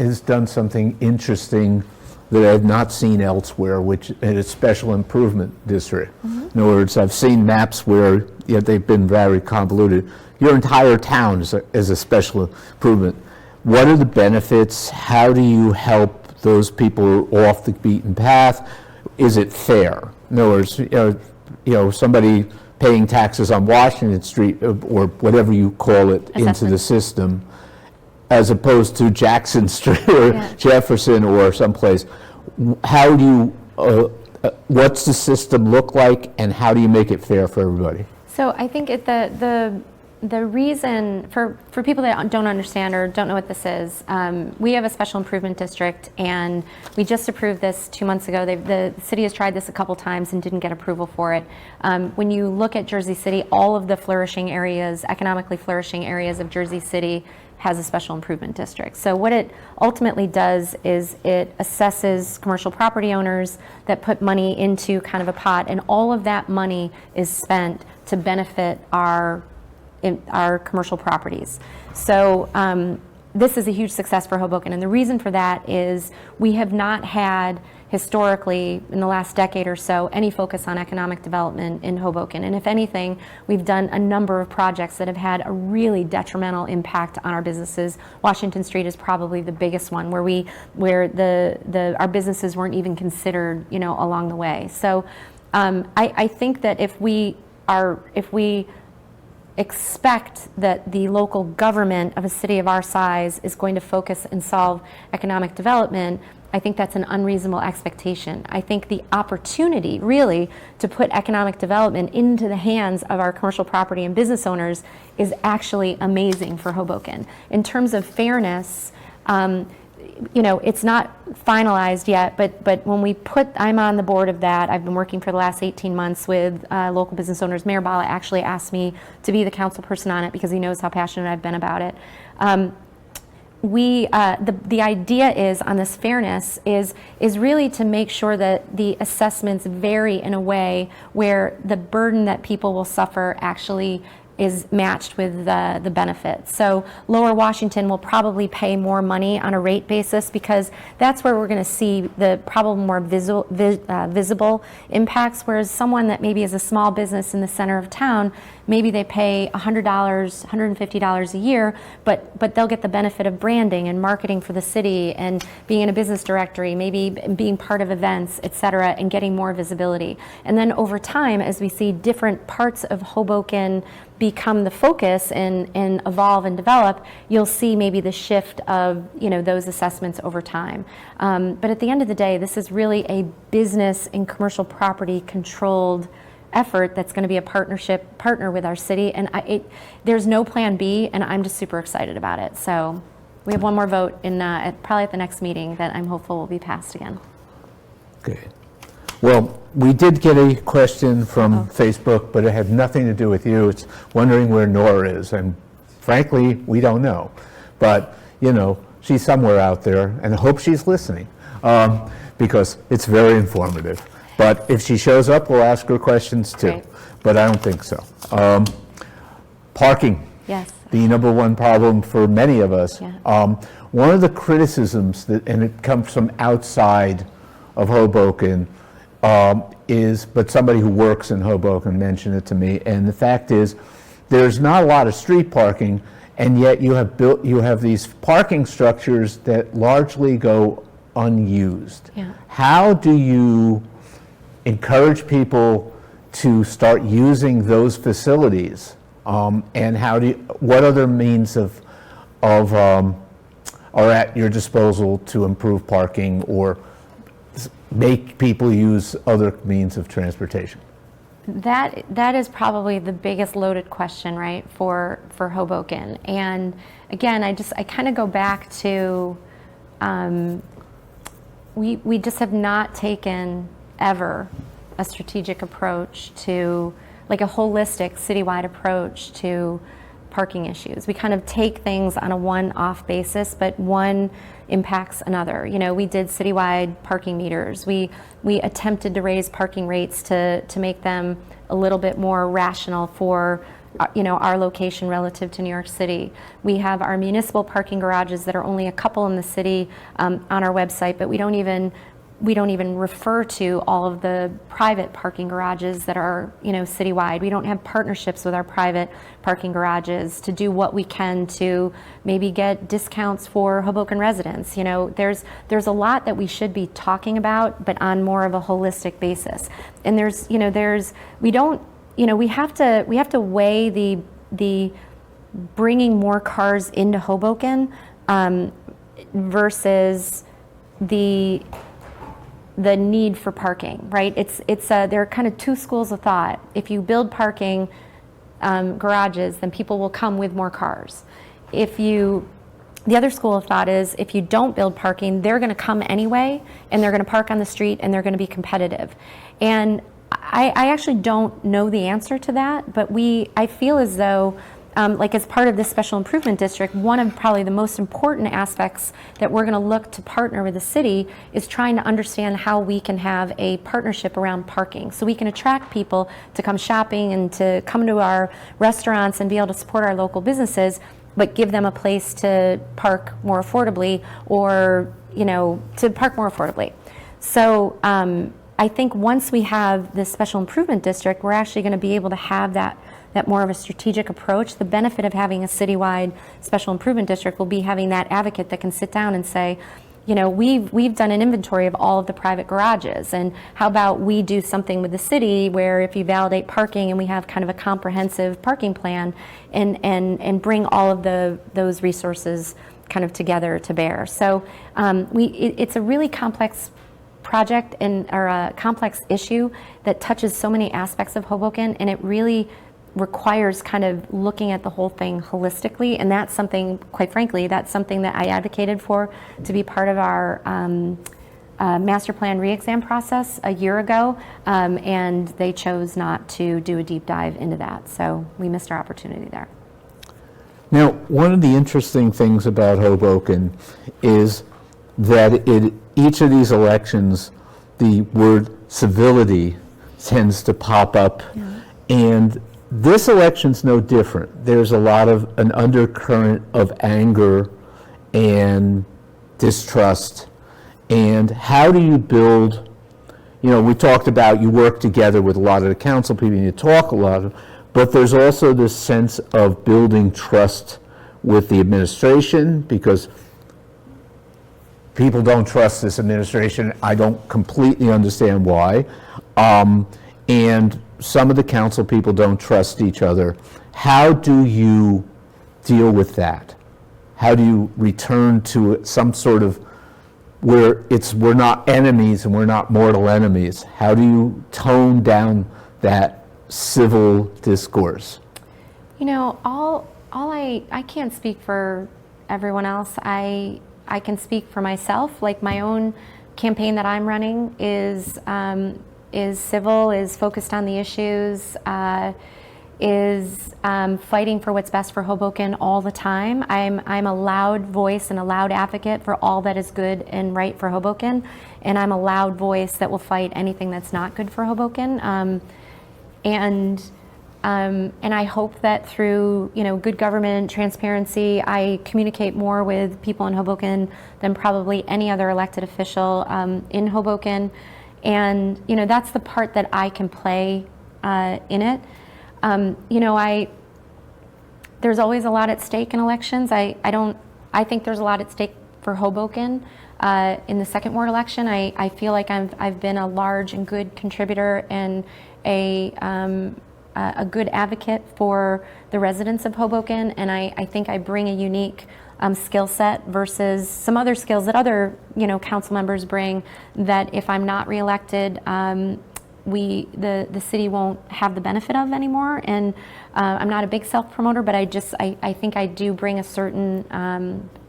has done something interesting that I've not seen elsewhere, which is a special improvement district. In other words, I've seen maps where they've been very convoluted. Your entire town is a special improvement. What are the benefits? How do you help those people who are off the beaten path? Is it fair? In other words, somebody paying taxes on Washington Street or whatever you call it into the system, as opposed to Jackson Street or Jefferson or someplace. How do you, what's the system look like, and how do you make it fair for everybody? So I think the reason, for people that don't understand or don't know what this is, we have a special improvement district, and we just approved this 2 months ago. The city has tried this a couple times and didn't get approval for it. When you look at Jersey City, all of the flourishing areas, economically flourishing areas of Jersey City has a special improvement district. So what it ultimately does is it assesses commercial property owners that put money into kind of a pot, and all of that money is spent to benefit our commercial properties. So this is a huge success for Hoboken, and the reason for that is we have not had historically in the last decade or so any focus on economic development in Hoboken, and if anything, we've done a number of projects that have had a really detrimental impact on our businesses. Washington Street is probably the biggest one, where our businesses weren't even considered, along the way. So I think that if we expect that the local government of a city of our size is going to focus and solve economic development, I think that's an unreasonable expectation. I think the opportunity really to put economic development into the hands of our commercial property and business owners is actually amazing for Hoboken. In terms of fairness, it's not finalized yet, but when I'm on the board of that. I've been working for the last 18 months with local business owners. Mayor Bala actually asked me to be the council person on it because he knows how passionate I've been about it. The idea is on this fairness is really to make sure that the assessments vary in a way where the burden that people will suffer actually is matched with the benefits. So Lower Washington will probably pay more money on a rate basis because that's where we're going to see the probably more visible impacts, whereas someone that maybe is a small business in the center of town, maybe they pay $100, $150 a year, but they'll get the benefit of branding and marketing for the city and being in a business directory, maybe being part of events, et cetera, and getting more visibility. And then over time, as we see different parts of Hoboken become the focus and evolve and develop, you'll see maybe the shift of those assessments over time. But at the end of the day, this is really a business and commercial property controlled effort that's going to be a partner with our city, and there's no plan B, and I'm just super excited about it. So we have one more vote probably at the next meeting that I'm hopeful will be passed again. Okay. Well, we did get a question from Facebook, but it had nothing to do with you. It's wondering where Nora is, and frankly, we don't know. But, she's somewhere out there, and I hope she's listening because it's very informative. But if she shows up, we'll ask her questions too. Great. But I don't think so. Parking. Yes. The number one problem for many of us. Yeah. One of the criticisms, and it comes from outside of Hoboken, but somebody who works in Hoboken mentioned it to me, and the fact is there's not a lot of street parking, and yet you have these parking structures that largely go unused. Yeah. How do you encourage people to start using those facilities, and what other means are at your disposal to improve parking or make people use other means of transportation? That is probably the biggest loaded question, right, for Hoboken. And again, I kind of go back to we just have not taken ever a strategic approach to, like a holistic citywide approach to parking issues. We kind of take things on a one-off basis, but one impacts another. We did citywide parking meters. We attempted to raise parking rates to make them a little bit more rational for our location relative to New York City. We have our municipal parking garages that are only a couple in the city on our website, but we don't even refer to all of the private parking garages that are, citywide. We don't have partnerships with our private parking garages to do what we can to maybe get discounts for Hoboken residents. There's a lot that we should be talking about, but on more of a holistic basis. And we have to weigh the bringing more cars into Hoboken versus the need for parking, right? There are kind of two schools of thought. If you build parking garages, then people will come with more cars. The other school of thought is if you don't build parking, they're going to come anyway, and they're going to park on the street, and they're going to be competitive. And I actually don't know the answer to that, but I feel as though as part of this special improvement district, one of probably the most important aspects that we're going to look to partner with the city is trying to understand how we can have a partnership around parking, so we can attract people to come shopping and to come to our restaurants and be able to support our local businesses, but give them a place to park more affordably, or to park more affordably. So I think once we have this special improvement district, we're actually going to be able to have that more of a strategic approach. The benefit of having a citywide special improvement district will be having that advocate that can sit down and say, we've done an inventory of all of the private garages, and how about we do something with the city where if you validate parking and we have kind of a comprehensive parking plan and bring all of those resources kind of together to bear. So it's a really complex project or a complex issue that touches so many aspects of Hoboken, and it really requires kind of looking at the whole thing holistically, and that's something, quite frankly, that's something that I advocated for to be part of our master plan re-exam process a year ago, and they chose not to do a deep dive into that, so we missed our opportunity there. Now, one of the interesting things about Hoboken is that in each of these elections, the word civility tends to pop up, and this election's no different. There's a lot of an undercurrent of anger and distrust. And how do you build, we talked about you work together with a lot of the council people and you talk a lot, but there's also this sense of building trust with the administration, because people don't trust this administration. I don't completely understand why. And some of the council people don't trust each other. How do you deal with that? How do you return to some sort of where we're not enemies and we're not mortal enemies? How do you tone down that civil discourse? I can't speak for everyone else. I can speak for myself. Like, my own campaign that I'm running is civil, is focused on the issues, is fighting for what's best for Hoboken all the time. I'm a loud voice and a loud advocate for all that is good and right for Hoboken, and I'm a loud voice that will fight anything that's not good for Hoboken. And I hope that through good government, transparency, I communicate more with people in Hoboken than probably any other elected official in Hoboken. And that's the part that I can play in it. There's always a lot at stake in elections. I think there's a lot at stake for Hoboken. In the second ward election, I feel like I've been a large and good contributor and a good advocate for the residents of Hoboken, and I think I bring a unique skill set versus some other skills that other council members bring, that if I'm not reelected, the city won't have the benefit of anymore. And I'm not a big self-promoter, but I think I do bring a certain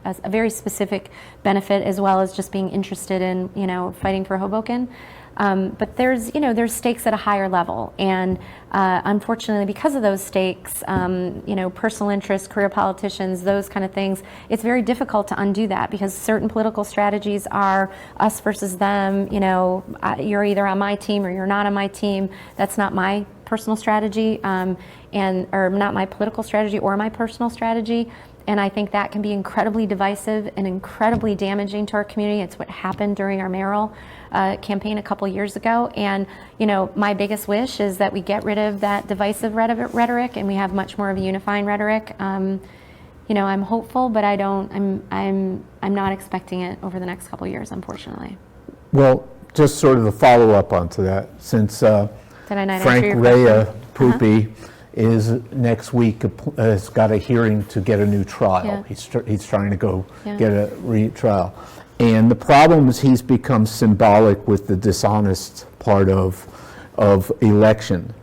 a very specific benefit, as well as just being interested in, fighting for Hoboken. But there's stakes at a higher level, and unfortunately, because of those stakes, personal interests, career politicians, those kind of things, it's very difficult to undo that, because certain political strategies are us versus them. You're either on my team or you're not on my team. That's not my personal strategy, or not my political strategy or my personal strategy. And I think that can be incredibly divisive and incredibly damaging to our community. It's what happened during our mayoral campaign a couple years ago. And, my biggest wish is that we get rid of that divisive rhetoric and we have much more of a unifying rhetoric. I'm hopeful, but I'm not expecting it over the next couple years, unfortunately. Well, just sort of a follow-up onto that, since Did I not answer Frank your Rea question? Poopy is next week, has got a hearing to get a new trial. Yeah. He's trying to go Yeah. get a retrial. And the problem is he's become symbolic with the dishonest part of election.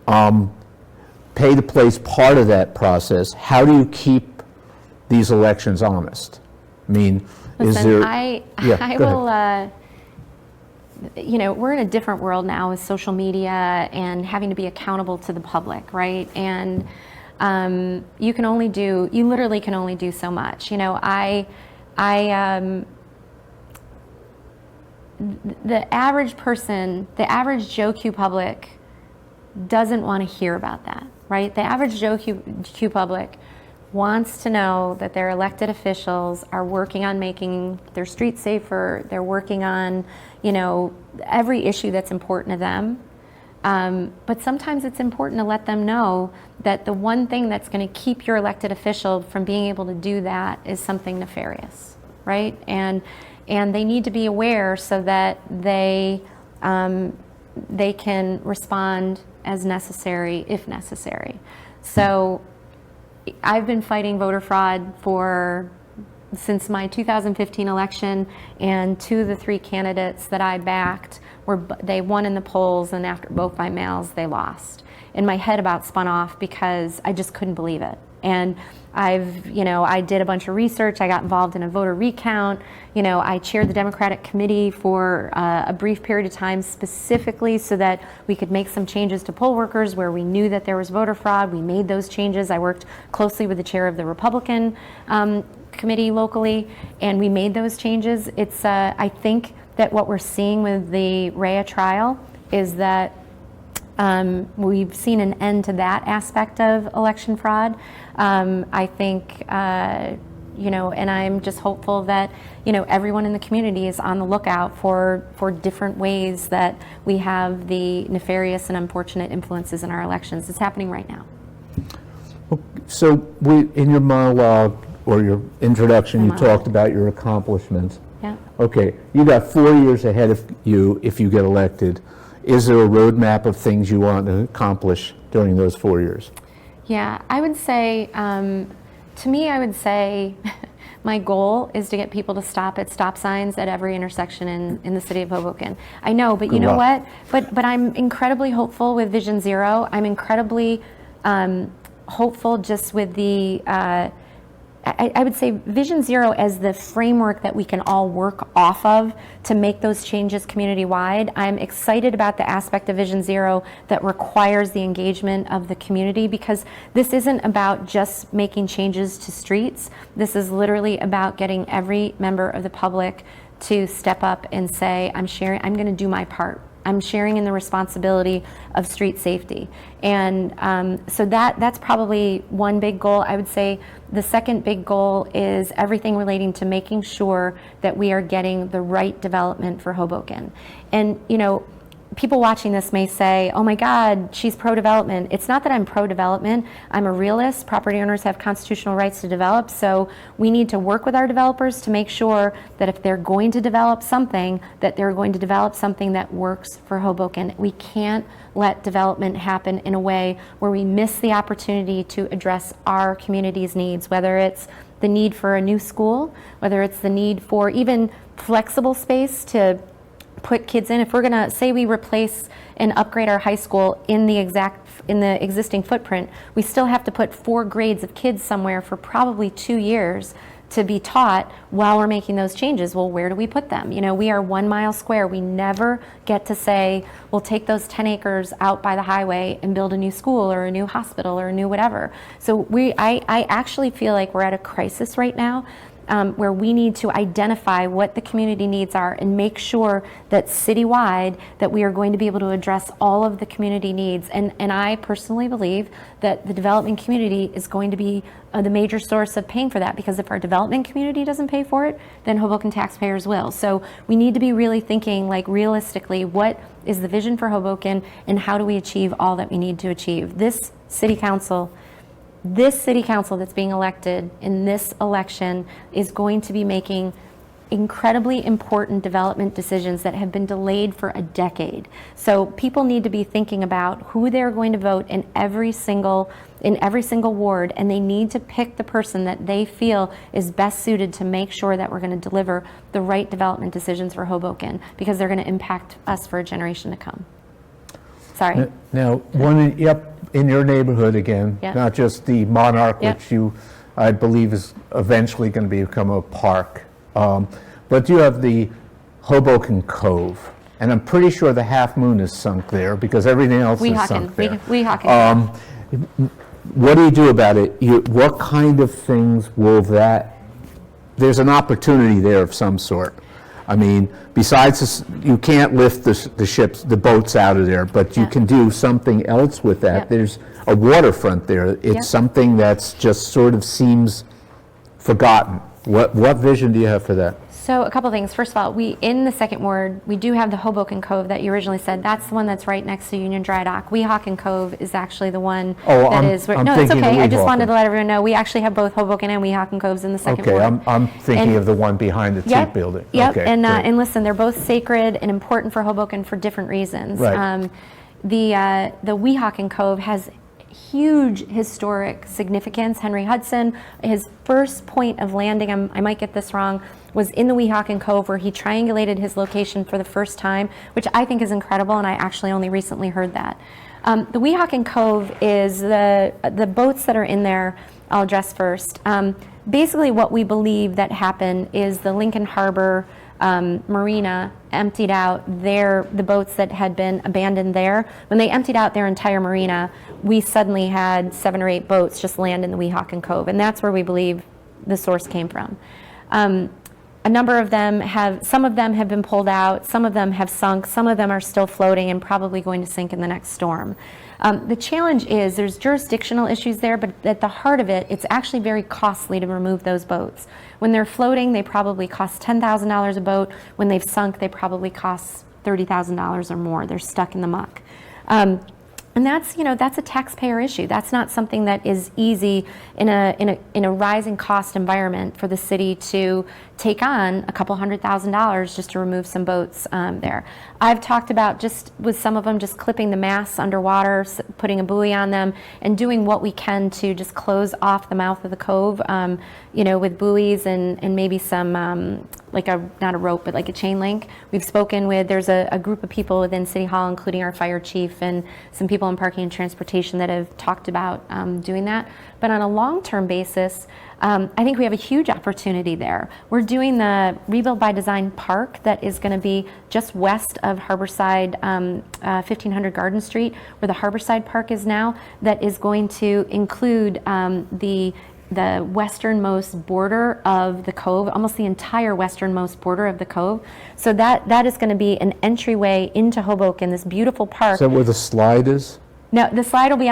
Pay to place part of that process. How do you keep these elections honest? I mean, is Listen, there... I go ahead. will, we're in a different world now with social media and having to be accountable to the public, right? And you literally can only do so much. The average person, the average Joe Q public doesn't want to hear about that, right? The average Joe Q public wants to know that their elected officials are working on making their streets safer. They're working on, every issue that's important to them. But sometimes it's important to let them know that the one thing that's going to keep your elected official from being able to do that is something nefarious, right? And they need to be aware so that they can respond as necessary, if necessary. So I've been fighting voter fraud since my 2015 election, and 2 of the 3 candidates that I backed they won in the polls, and after both by mails they lost. And my head about spun off because I just couldn't believe it. And I did a bunch of research. I got involved in a voter recount. I chaired the Democratic committee for a brief period of time, specifically so that we could make some changes to poll workers where we knew that there was voter fraud. We made those changes. I worked closely with the chair of the Republican committee locally, and we made those changes. It's I think that what we're seeing with the Rea trial is that we've seen an end to that aspect of election fraud. I think, and I'm just hopeful that, everyone in the community is on the lookout for different ways that we have the nefarious and unfortunate influences in our elections. It's happening right now. So in your monologue or your introduction, you talked about your accomplishments. Yeah. Okay, you got 4 years ahead of you if you get elected. Is there a roadmap of things you want to accomplish during those 4 years? Yeah, I would say, my goal is to get people to stop at stop signs at every intersection in the city of Hoboken. I know, but you know what? But I'm incredibly hopeful with Vision Zero. I'm incredibly hopeful just with the, I would say Vision Zero as the framework that we can all work off of to make those changes community-wide. I'm excited about the aspect of Vision Zero that requires the engagement of the community, because this isn't about just making changes to streets. This is literally about getting every member of the public to step up and say, I'm going to do my part. I'm sharing in the responsibility of street safety. And so that's probably one big goal. I would say the second big goal is everything relating to making sure that we are getting the right development for Hoboken. And, people watching this may say, oh my God, she's pro-development. It's not that I'm pro-development. I'm a realist. Property owners have constitutional rights to develop. So we need to work with our developers to make sure that if they're going to develop something, that they're going to develop something that works for Hoboken. We can't let development happen in a way where we miss the opportunity to address our community's needs, whether it's the need for a new school, whether it's the need for even flexible space to put kids in. If we're going to say we replace and upgrade our high school in the existing footprint, we still have to put 4 grades of kids somewhere for probably 2 years to be taught while we're making those changes. Well, where do we put them? You know, we are 1 mile square. We never get to say, we'll take those 10 acres out by the highway and build a new school or a new hospital or a new whatever. So I actually feel like we're at a crisis right now, where we need to identify what the community needs are and make sure that citywide that we are going to be able to address all of the community needs. And I personally believe that the development community is going to be the major source of paying for that, because if our development community doesn't pay for it, then Hoboken taxpayers will. So we need to be really thinking, like, realistically, what is the vision for Hoboken and how do we achieve all that we need to achieve? This city council that's being elected in this election is going to be making incredibly important development decisions that have been delayed for a decade. So people need to be thinking about who they're going to vote in every single ward, and they need to pick the person that they feel is best suited to make sure that we're going to deliver the right development decisions for Hoboken, because they're going to impact us for a generation to come. Sorry. Now, in your neighborhood again, Yep. not just the Monarch, Yep. which I believe is eventually going to become a park, but you have the Hoboken Cove, and I'm pretty sure the Half Moon is sunk there because everything else is sunk there. Weehawken. What do you do about it? What kind of things will that, there's an opportunity there of some sort. I mean, besides this, you can't lift the boats out of there, but you Yeah. can do something else with that. Yep. There's a waterfront there. It's Yep. something that's just sort of seems forgotten. What vision do you have for that? So a couple things. First of all, in the second ward, we do have the Hoboken Cove that you originally said. That's the one that's right next to Union Dry Dock. Weehawken Cove is actually the one Oh, that I'm- is. I'm No, it's thinking of okay. I just Weehawken. wanted to let everyone know we actually have both Hoboken and Weehawken Coves in the second Okay, ward. I'm thinking And- of the one behind the Yep, Tate Building. Yep, Okay, and great. listen, they're both sacred and important for Hoboken for different reasons. Right. The Weehawken Cove has huge historic significance. Henry Hudson, his first point of landing, I might get this wrong, was in the Weehawken Cove, where he triangulated his location for the first time, which I think is incredible, and I actually only recently heard that. The Weehawken Cove is the boats that are in there. I'll address first. Basically, what we believe that happened is the Lincoln Harbor marina emptied out the boats that had been abandoned there. When they emptied out their entire marina, we suddenly had 7 or 8 boats just land in the Weehawken Cove, and that's where we believe the source came from. A number of them some of them have been pulled out, some of them have sunk, some of them are still floating and probably going to sink in the next storm. The challenge is there's jurisdictional issues there, but at the heart of it, it's actually very costly to remove those boats. When they're floating, they probably cost $10,000 a boat. When they've sunk, they probably cost $30,000 or more. They're stuck in the muck. And that's a taxpayer issue. That's not something that is easy in a rising cost environment for the city to take on a couple $100,000 just to remove some boats there. I've talked about just with some of them just clipping the masts underwater, putting a buoy on them, and doing what we can to just close off the mouth of the cove, with buoys and maybe some not a rope, but like a chain link. We've spoken with, there's a group of people within City Hall, including our fire chief and some people in parking and transportation, that have talked about doing that. But on a long-term basis, I think we have a huge opportunity there. We're doing the Rebuild by Design Park that is going to be just west of Harborside, 1500 Garden Street, where the Harborside Park is now, that is going to include the westernmost border of the cove, almost the entire westernmost border of the cove. So that is going to be an entryway into Hoboken, this beautiful park. Is that where the slide is? No, the slide will be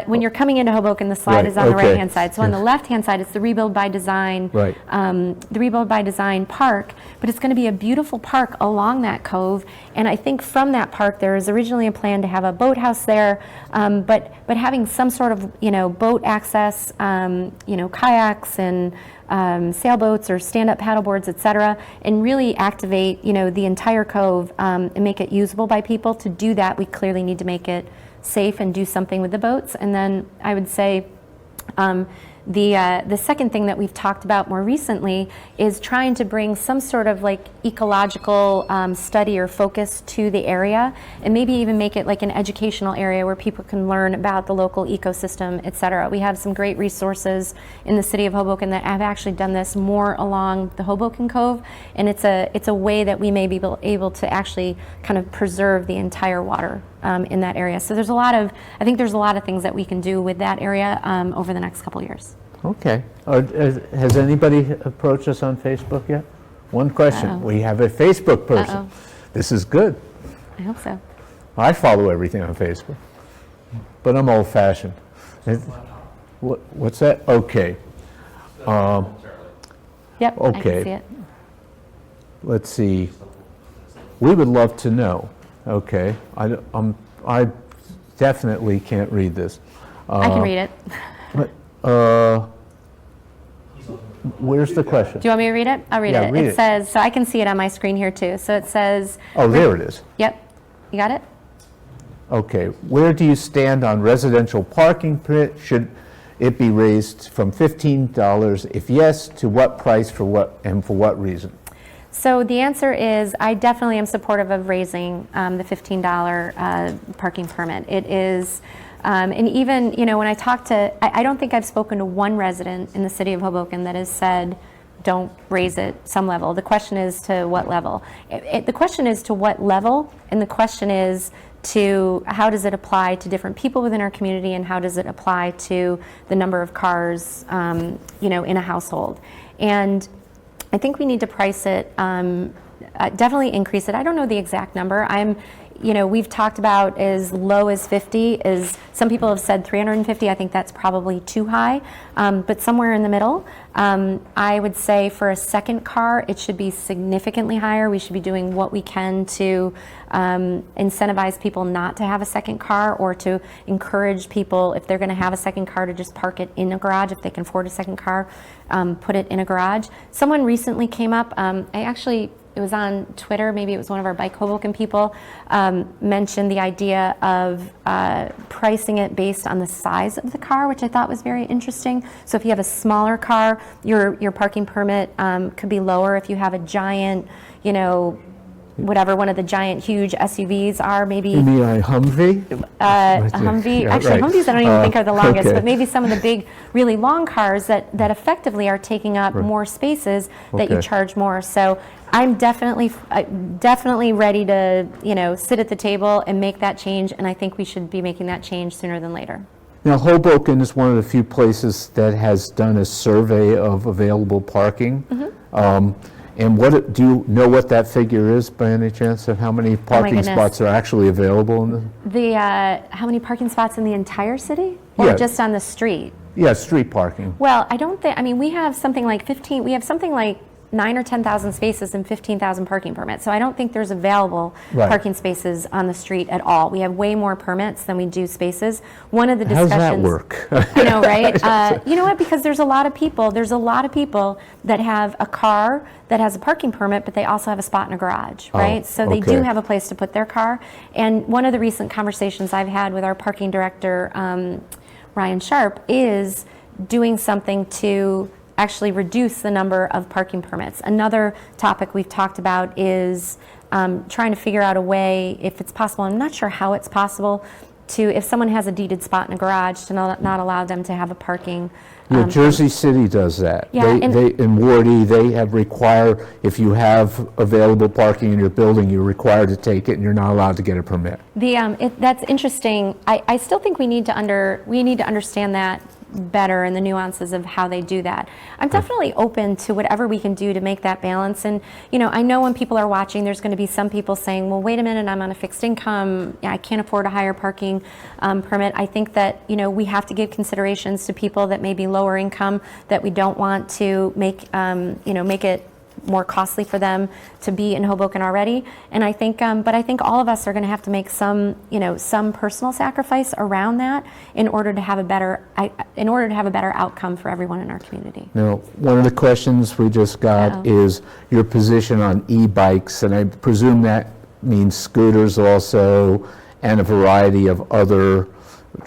when you're coming into Hoboken, the slide Right, is on the okay. right-hand side. So on the left-hand side, it's the Rebuild by Design, Right. The Rebuild by Design Park, but it's going to be a beautiful park along that cove. And I think from that park, there was originally a plan to have a boathouse there, but having some sort of, boat access, kayaks and sailboats or stand-up paddleboards, et cetera, and really activate, the entire cove and make it usable by people. To do that, we clearly need to make it safe and do something with the boats. And then I would say The second thing that we've talked about more recently is trying to bring some sort of like ecological study or focus to the area, and maybe even make it like an educational area where people can learn about the local ecosystem, et cetera. We have some great resources in the city of Hoboken that have actually done this more along the Hoboken Cove, and it's a way that we may be able to actually kind of preserve the entire water in that area. So I think there's a lot of things that we can do with that area over the next couple of years. Okay. Has anybody approached us on Facebook yet? One question. Uh-oh. We have a Facebook person. Uh-oh. This is good. I hope so. I follow everything on Facebook, but I'm old-fashioned. What's that? Okay. Yep, I can Okay. see it. Let's see. We would love to know. Okay. I definitely can't read this. I can read it. Where's the question? Do you want me to read it? I'll read Yeah, it. read It it. says, so I can see it on my screen here too. So it says, Oh, there it is. yep, you got it? Okay. Where do you stand on residential parking permit? Should it be raised from $15? If yes, to what price, for what, and for what reason? So the answer is, I definitely am supportive of raising the $15 parking permit. It is, and even, when I talk to, I don't think I've spoken to one resident in the city of Hoboken that has said, don't raise it some level. The question is to what level? The question is to what level, and the question is to how does it apply to different people within our community, and how does it apply to the number of cars, in a household. And I think we need to price it, definitely increase it. I don't know the exact number. We've talked about as low as 50. Some people have said 350. I think that's probably too high, but somewhere in the middle. I would say for a second car, it should be significantly higher. We should be doing what we can to incentivize people not to have a second car, or to encourage people, if they're going to have a second car, to just park it in a garage. If they can afford a second car, put it in a garage. Someone recently came up, it was on Twitter, maybe it was one of our Bike Hoboken people, mentioned the idea of pricing it based on the size of the car, which I thought was very interesting. So if you have a smaller car, your parking permit could be lower. If you have a giant, whatever one of the giant, huge SUVs are, maybe You mean a Humvee? a Humvee. Yeah, Actually, right. Humvees I don't even think are the longest, okay. but maybe some of the big, really long cars that effectively are taking up more spaces that you Okay. charge more. So I'm definitely ready to sit at the table and make that change, and I think we should be making that change sooner than later. Now, Hoboken is one of the few places that has done a survey of available parking. And do you know what that figure is by any chance, of how many parking goodness. spots are actually available in the? How many parking spots in the entire city, or Yeah. just on the street? Yeah, street parking. Well, I don't think, we have something like 9 or 10,000 spaces and 15,000 parking permits. So I don't think there's available Right. parking spaces on the street at all. We have way more permits than we do spaces. One of the How's discussions. that work? I know, right? You know what? Because there's a lot of people that have a car that has a parking permit, but they also have a spot in a garage, right? So they do okay. have a place to put their car. And one of the recent conversations I've had with our parking director, Ryan Sharp, is doing something to actually reduce the number of parking permits. Another topic we've talked about is trying to figure out a way, if it's possible, I'm not sure how it's possible, if someone has a deeded spot in a garage, to not allow them to have a parking. Yeah, Jersey City does that. Yeah, In Ward E, they have required, if you have available parking in your building, you're required to take it, and you're not allowed to get a permit. That's interesting. I still think we need to understand that better, and the nuances of how they do that. I'm definitely open to whatever we can do to make that balance. And I know when people are watching, there's going to be some people saying, well, wait a minute, I'm on a fixed income, I can't afford a higher parking permit. I think that we have to give considerations to people that may be lower income, that we don't want to make it more costly for them to be in Hoboken already. And I think, but I think all of us are going to have to make some personal sacrifice around that in order to have a better outcome for everyone in our community. Now, one of the questions we just got is your position on e-bikes, and I presume that means scooters also, and a variety of other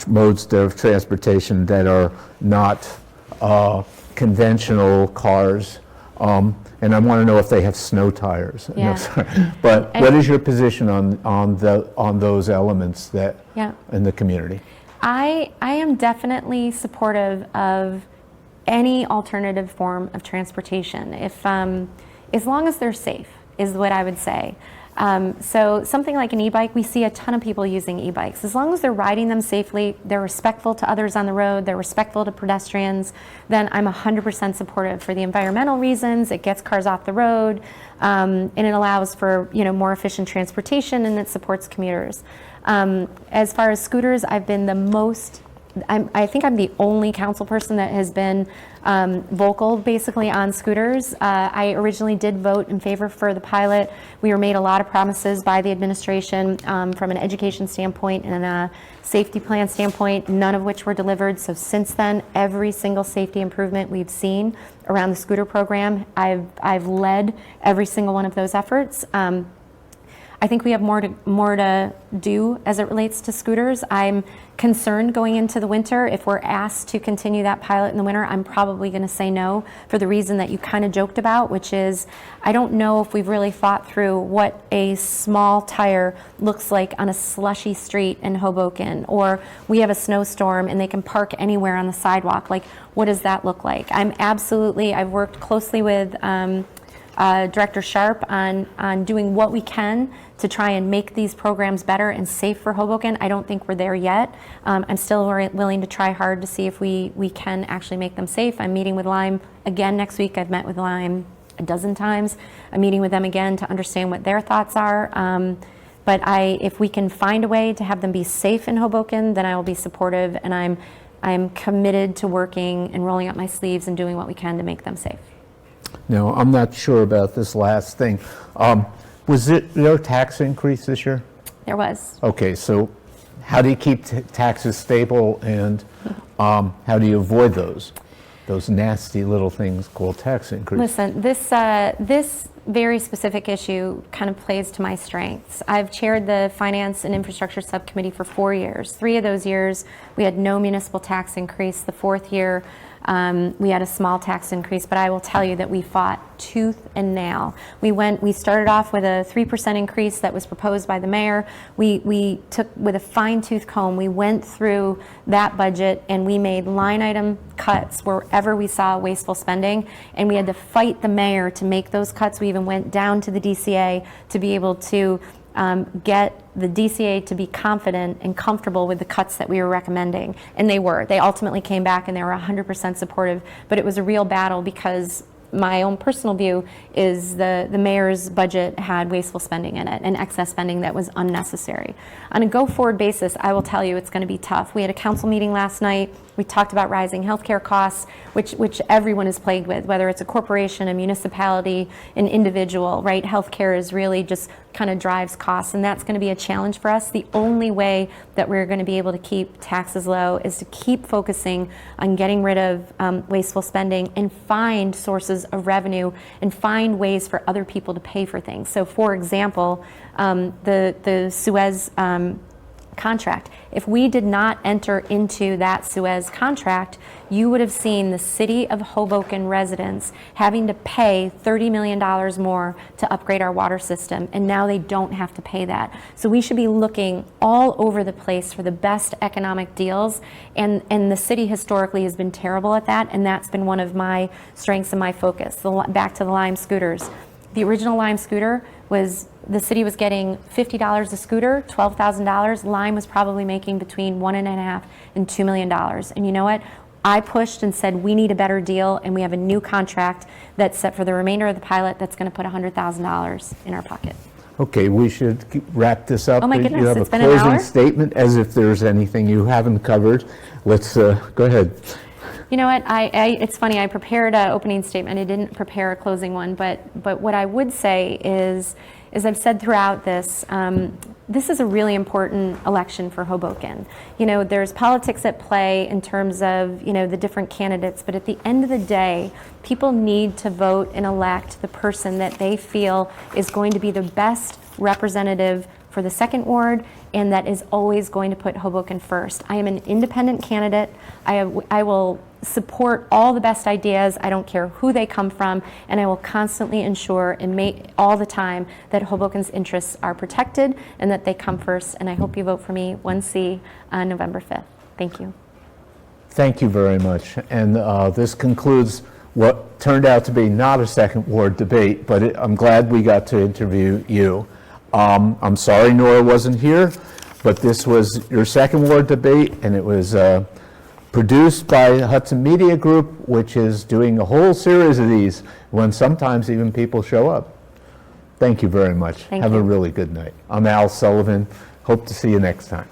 modes of transportation that are not conventional cars. And I want to know if they have snow tires. No, Yeah. sorry. But what is your position on those elements that Yeah. in the community? I am definitely supportive of any alternative form of transportation, if as long as they're safe, is what I would say. So something like an e-bike, we see a ton of people using e-bikes. As long as they're riding them safely, they're respectful to others on the road, they're respectful to pedestrians, then I'm 100% supportive for the environmental reasons. It gets cars off the road, and it allows for more efficient transportation, and it supports commuters. As far as scooters, I've been I think I'm the only council person that has been vocal basically on scooters. I originally did vote in favor for the pilot. We were made a lot of promises by the administration from an education standpoint and a safety plan standpoint, none of which were delivered. So since then, every single safety improvement we've seen around the scooter program, I've led every single one of those efforts. I think we have more to do as it relates to scooters. I'm concerned going into the winter. If we're asked to continue that pilot in the winter, I'm probably going to say no for the reason that you kind of joked about, which is I don't know if we've really thought through what a small tire looks like on a slushy street in Hoboken, or we have a snowstorm and they can park anywhere on the sidewalk. Like, what does that look like? I've worked closely with Director Sharp on doing what we can to try and make these programs better and safe for Hoboken. I don't think we're there yet. I'm still willing to try hard to see if we can actually make them safe. I'm meeting with Lime again next week. I've met with Lime a dozen times. I'm meeting with them again to understand what their thoughts are. But if we can find a way to have them be safe in Hoboken, then I will be supportive, and I'm committed to working and rolling up my sleeves and doing what we can to make them safe. Now, I'm not sure about this last thing. Was there a tax increase this year? There was. Okay, so how do you keep taxes stable, and how do you avoid those nasty little things called tax increases? Listen, this very specific issue kind of plays to my strengths. I've chaired the Finance and Infrastructure Subcommittee for 4 years. 3 of those years, we had no municipal tax increase. The 4th year, we had a small tax increase, but I will tell you that we fought tooth and nail. We started off with a 3% increase that was proposed by the mayor. We took with a fine-tooth comb, we went through that budget and we made line item cuts wherever we saw wasteful spending, and we had to fight the mayor to make those cuts. We even went down to the DCA to be able to get the DCA to be confident and comfortable with the cuts that we were recommending. And they were. They ultimately came back and they were 100% supportive. But it was a real battle because my own personal view is the mayor's budget had wasteful spending in it and excess spending that was unnecessary. On a go-forward basis, I will tell you it's going to be tough. We had a council meeting last night. We talked about rising healthcare costs, which everyone is plagued with, whether it's a corporation, a municipality, an individual, right? Healthcare is really just kind of drives costs, and that's going to be a challenge for us. The only way that we're going to be able to keep taxes low is to keep focusing on getting rid of wasteful spending and find sources of revenue and find ways for other people to pay for things. So, for example, the Suez contract. If we did not enter into that Suez contract, you would have seen the city of Hoboken residents having to pay $30 million more to upgrade our water system, and now they don't have to pay that. So we should be looking all over the place for the best economic deals, and the city historically has been terrible at that, and that's been one of my strengths and my focus. Back to the Lime scooters. The original Lime scooter was, the city was getting $50 a scooter, $12,000. Lime was probably making between $1.5 and $2 million. And you know what? I pushed and said, we need a better deal, and we have a new contract that's set for the remainder of the pilot that's going to put $100,000 in our pocket. Okay, we should wrap this up. Oh my goodness, You have it's a been an closing hour? statement, as if there's anything you haven't covered. Let's go ahead. You know what? It's funny. I prepared an opening statement. I didn't prepare a closing one. But what I would say is I've said throughout this, this is a really important election for Hoboken. You know, there's politics at play in terms of, you know, the different candidates. But at the end of the day, people need to vote and elect the person that they feel is going to be the best representative for the 2nd Ward, and that is always going to put Hoboken first. I am an independent candidate. I will support all the best ideas. I don't care who they come from, and I will constantly ensure and make all the time that Hoboken's interests are protected and that they come first. And I hope you vote for me 1C on November 5th. Thank you. Thank you very much. And this concludes what turned out to be not a second ward debate, but I'm glad we got to interview you. I'm sorry Nora wasn't here, but this was your second ward debate, and it was produced by Hudson Media Group, which is doing a whole series of these when sometimes even people show up. Thank you very much. Thank Have you. a really good night. I'm Al Sullivan. Hope to see you next time.